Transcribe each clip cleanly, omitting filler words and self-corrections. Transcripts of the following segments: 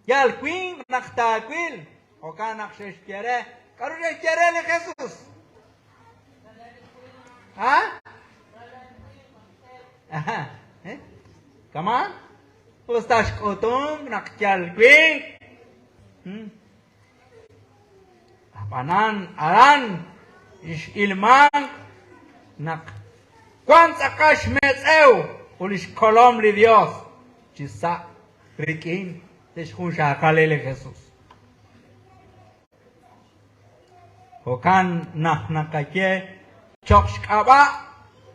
Ya el queen naktaquil. O canak sheshkere. Karu sheshkere le Jesús. ¿Ah? Ajá. Kaman? Ustash kotung nakjal queen. Apanan aran. Ish ilman. Nak. Cuánta cash metzeu. Ulish kolom li Dios. Chisa. Rikin. Teshkun shakalele Jesús. Hokan naknakaye. Chokshkaba.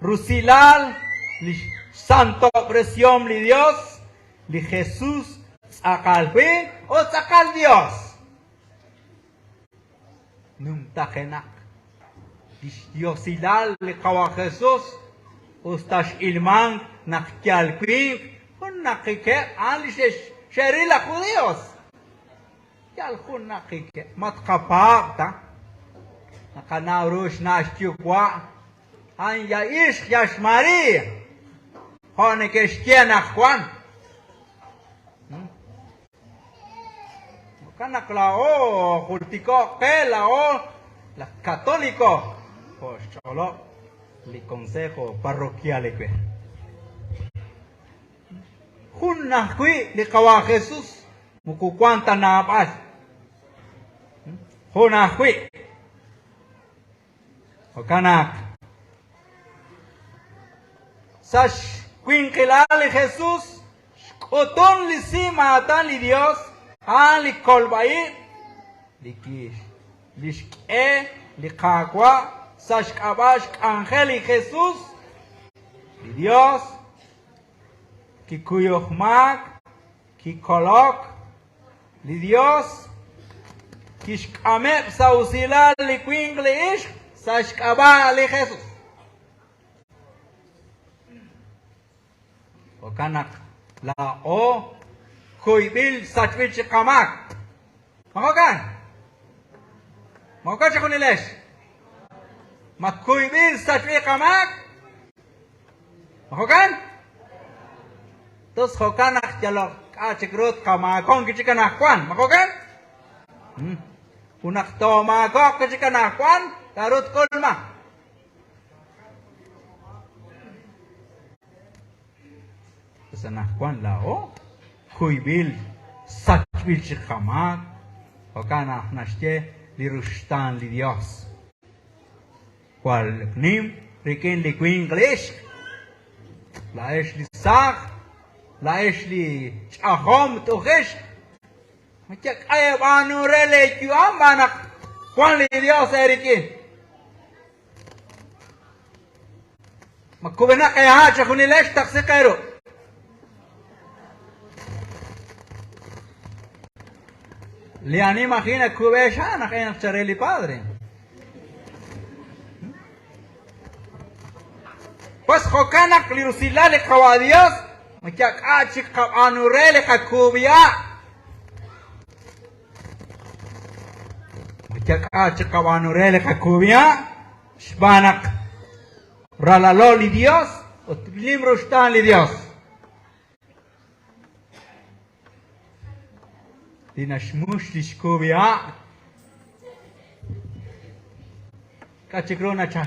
Rusilal. Li santo presión li Dios. Li Jesús. Sakalpi. O sakal Dios. Num takenak. Diosilal li kawa Jesús. Ustash ilman nakjalpi. Hun nakike. Alishesh. Sherila judíos. Ya el jun nakike. Matkapakta. Nakanaurush nashtiukwa. An ya ish yashmari. Hone keshtiana Juan. Kanak la o jultico que la o la católico. Pues solo le consejo parroquial que. Junna kui de kawa Jesús. Muku cuanta na pas. Junna kui. O kanak. Sash quin kelale Jesús. Oton li sima atan li Dios. Li kolbai. Li kish. Li shke. Li kakwa. Sash kabash angeli Jesús. Li Dios. Ki kuyokmak. Ki kolok. Li Dios. Ki shkamep sausila li quingle ish. Sash kaba li Jesús. O kanak. La o. Kuibil satwich kamak. Makokan? Makokan siya kunilesh? Makuibil satwich kamak? Makokan? Tos hokanak jalok kachikrut kamakon kichikanakwan. Makokan? Unak to makok kichikanakwan karut kulma. Sanakwan lao. Kuibil satwich kamak. Hokana nashte li rushtan li Dios. Cual nim riken li quinglish. La esh li sag. La esh li chahom tuchish. Machak ayab anurele kyuam banak. Cuan li Dios erikin. Makubena kaya ha chakunilesh taksi kairo. Le anima imagina kubesha na kaya nakchareli padre. Pues hokanak li rusilale kawa Dios. Makiak achi anurele kakubia. Makiak achi kawanurele kakubia. Shbanak ralalo li Dios. O tiblim rushtan li Dios. Dinashmush lishkubia. Kachikrona cha.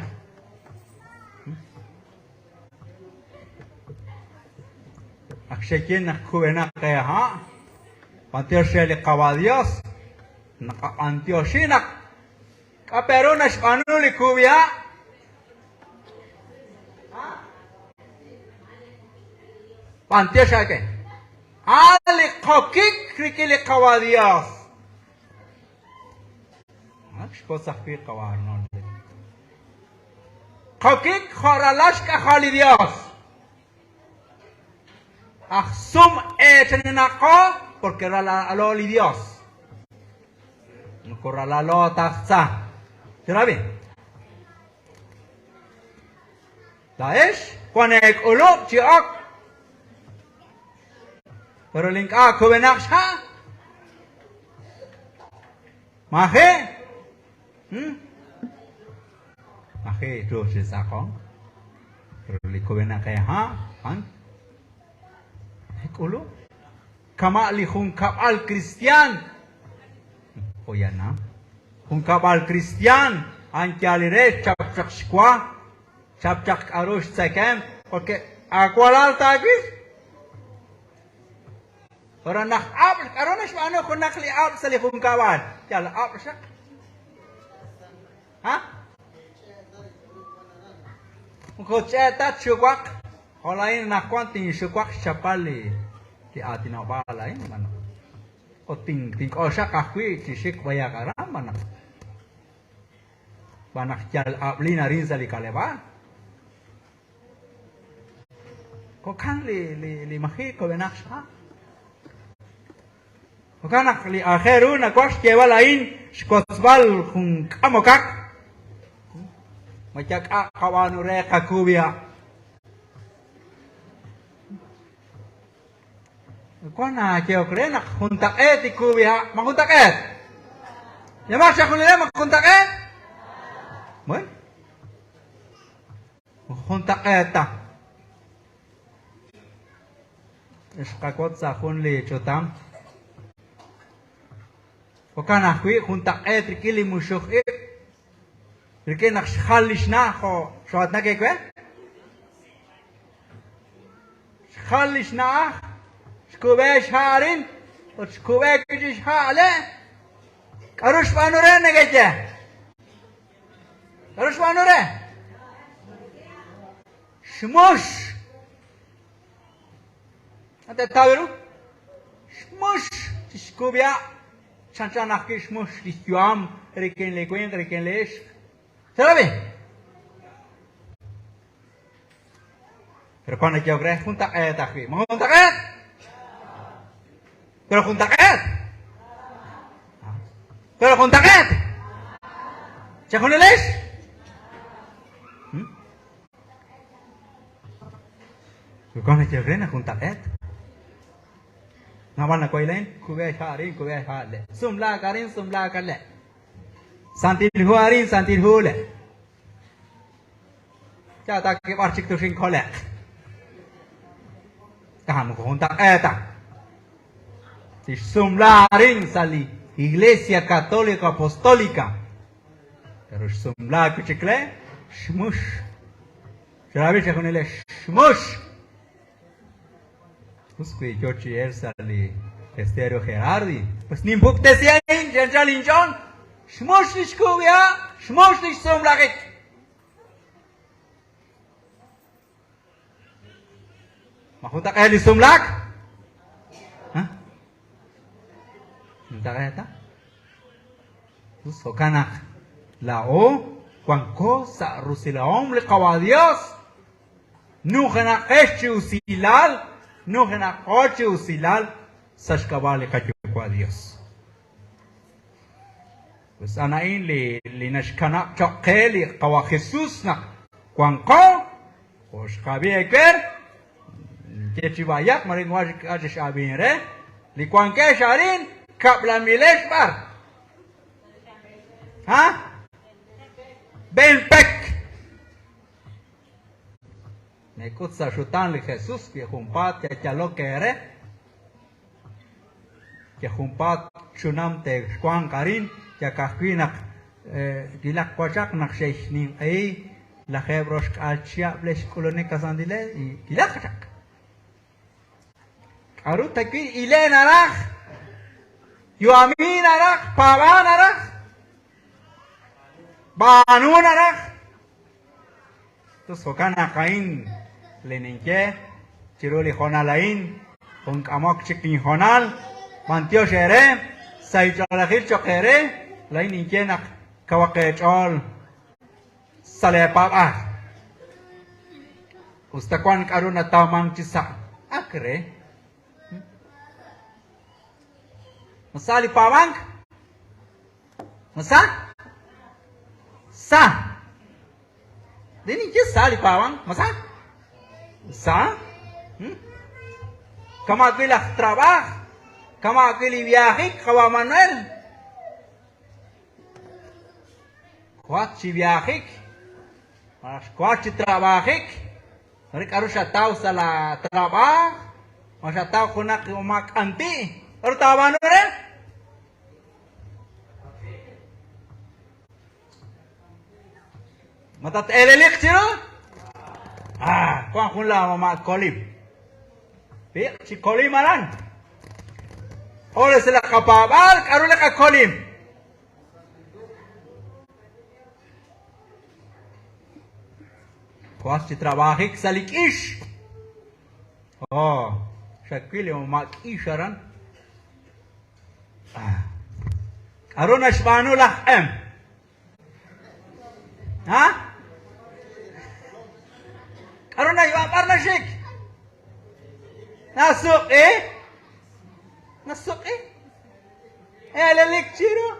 Akshekin nakubena kaya ha. Pantioshele kawadios. Antioshina. Kaperona shpanuli kubia. Pantioshake. Ali kokik krikili kawadios. Shko sakfi kawarnon. Kokik khoralash ka khali Dios. Aksum etnako porque ralalo li Dios. No ralalo taxa. ¿Será bien? Daesh konek ulub chiok. Pero link a kubenaksha. Mahe? Mahe itu sisa kong. Pero link kubenakaya ha? Kulu. Kamali hunkabal Kristian. Oyana. Hunkabal Kristian. Ankyalire chapchak shkwa. Chapchak arush tsekem. Porque akwalal tagis. Orang nak ab, karena mana kau nak li ab sali hunkabal. Jala ab syak. Hah? Kau cetak syukwak. Kalau lain nak kuanting syukwak siapali. Di hati nak balai mana? Kau ting kau syak akui cisik bayar karam mana? Banak jal abli narin sali kaleba. Kau kan li mahi kau benak syak. Kau kan nak li akhiru nak kuas kewa lain skosbal hung kamokak. Macam kawan urek aku biar. Kau nak kau keren nak huntak iku biar, mak huntak Ya macam aku ni mak huntak Mun? Huntak tak. Iskakot sa hunli cutam. Kau kan aku huntak trikili musyuk Rike nak khalish na kho shawat na ke kwe khalish na shkubesh harin ot shkubek jish hale karush banure ne geche karush banure shmush ate tawiru shmush shkubya chancha nakki shmush dikyam riken lekwen riken lesh ¿Sabe? Pero cuando yo creo junta aquí, ¿me junta Pero junta Pero junta ¿Ya con el es? Pero cuando yo creo junta No van a coilen, cube harin, sumla karin. Santir huarin, santir hule. Cha ta ke barchik tu sing khole. Kamu kontak eta. Si sumlarin sali Iglesia Católica Apostólica. Pero sumla kuchikle shmush. Jarabi chakunele shmush. Usque George sali Estero Gerardi. Pues nimbuk tesiain General John. Shmosh nishkubia, shmosh nishsom lagit. Mahunta kaya nishsom lag? Hah? Mahunta kaya ta? So kanak lao, cuanco sa rusilaom le kawa Dios. Nujena eche usilal, nujena coche usilal, sashkabale kachukwa Dios. Pues anain li nashkana chokeli kawa Jesus na kuangko os kabieker kechibayak maring wajik ajish abinre li kuangke sharin kapla milesh bar ha ben pek nekut sa shutan li Jesus ke humpat ke chalo kere ke humpat chunam te kuang karin ya kahwinak dilak pojak nak sheikh ay la khebrosh alchia blesh kolone kasandile dilak chak aru takwi ile narakh yuamin narakh pawan narakh banu narakh to sokana kain lenenke chiroli honalain on kamok chikni honal mantio shere sai chalakir chokere lain injenak kawake chol salepap ustakwan karuna tamang cisa akre masali pawang masa sa dini je sali pawang masa sa kama bilah trabajo kama kili viaje kawa Manuel Quatro viajes, quatro trabalhos, mereka harus tahu salah trabalho, Masataw ko na kumakanti. Pero tama na rin. Matat elelik sino? Kung lang mga kolib. Si kolib maran. Ole sila kapabal, karoon na ka kolib. Kuwas si trabahik sa likish. Syakil yung mag-isharan. Karoon na shbano lahem. Ha? Karoon na yung partnership. Nasuk Elalik chiro.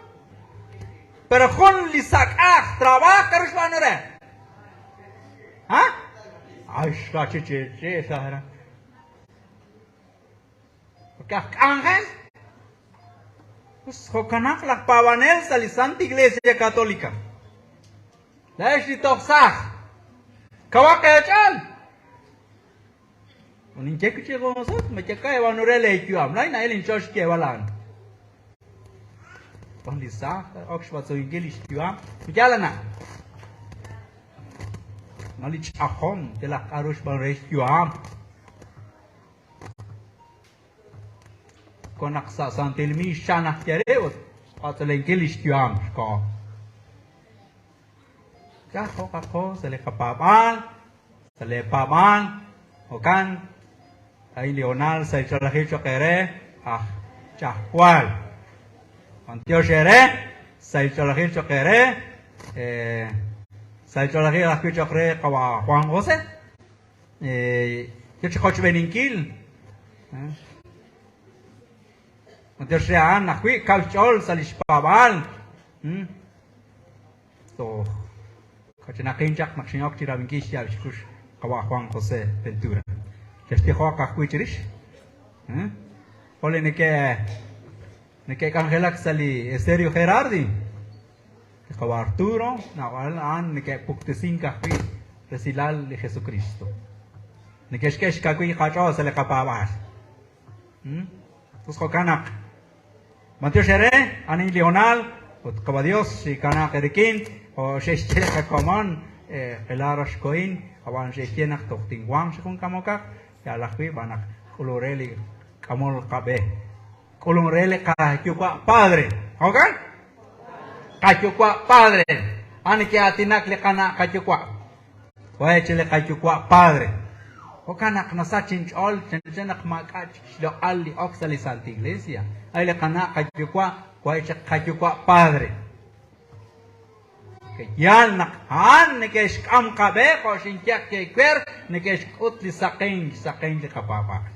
Pero kung lisak trabaho karoon shbano rin. Ha? Ay, chiche, sahara. Ángel, pues Jocanak la pavanel sa la Santa Iglesia Católica. La Eshitoxah. Kawakayachan. Unin chekuche gozot, me cheka evanurele ikyam. Lai na elin chosh kevalan. Pandisa, Oxford so English kyam. Mijalana. Malich ahom, de la karush ban reis kyam. Konak sa santilmi shanak yareot atau lengkelis kyam ko ya ko se le kapapan se le paman okan ai leonal sa chalahi chokere chahwal antio shere sa chalahi chokere sa chalahi la chokere kawa Juan José yo choch beninkil Dios sea nakwi kalchol salishpabal. So kachinakinjak nakshnyok tiravinkish yalshkush kawa Juan José Ventura. Kesti ho kakwichirish. Ole neke kangelak sali Esterio Gerardi. Kawa Arturo nawal an neke puktesin kakwi resilal de Jesucristo. Nekeshkesh kakwi kachol sale kapabal. Tus kokanak Mateo Shere, Ani Leonal, como Dios, si cana Kerikin, o Shechela Coman, Elaras Coin, Avan Shechena Tochtingwang, Shikun Kamoka, Yalakwi, Banak, Coloreli, Camol Cabe, Colorele Kachukwa Padre, ¿ok? Kachukwa Padre, Ani que Atinak le cana Kachukwa, Oechele Kachukwa Padre. Okanak nasachin all chenak makach lo ali oxali Santa Iglesia. Ay le kana kayukwa kayukwa padre. Que yan nakhan ne kesh kam kabe ko shinyak ke kwer ne kesh utli saking de kapapa.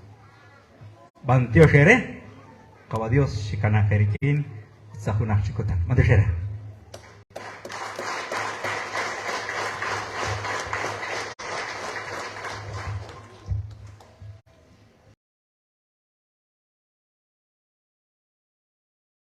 Bantio shere. Kawa Dios shikana kerikin sa hunak chikutan. Mande shere.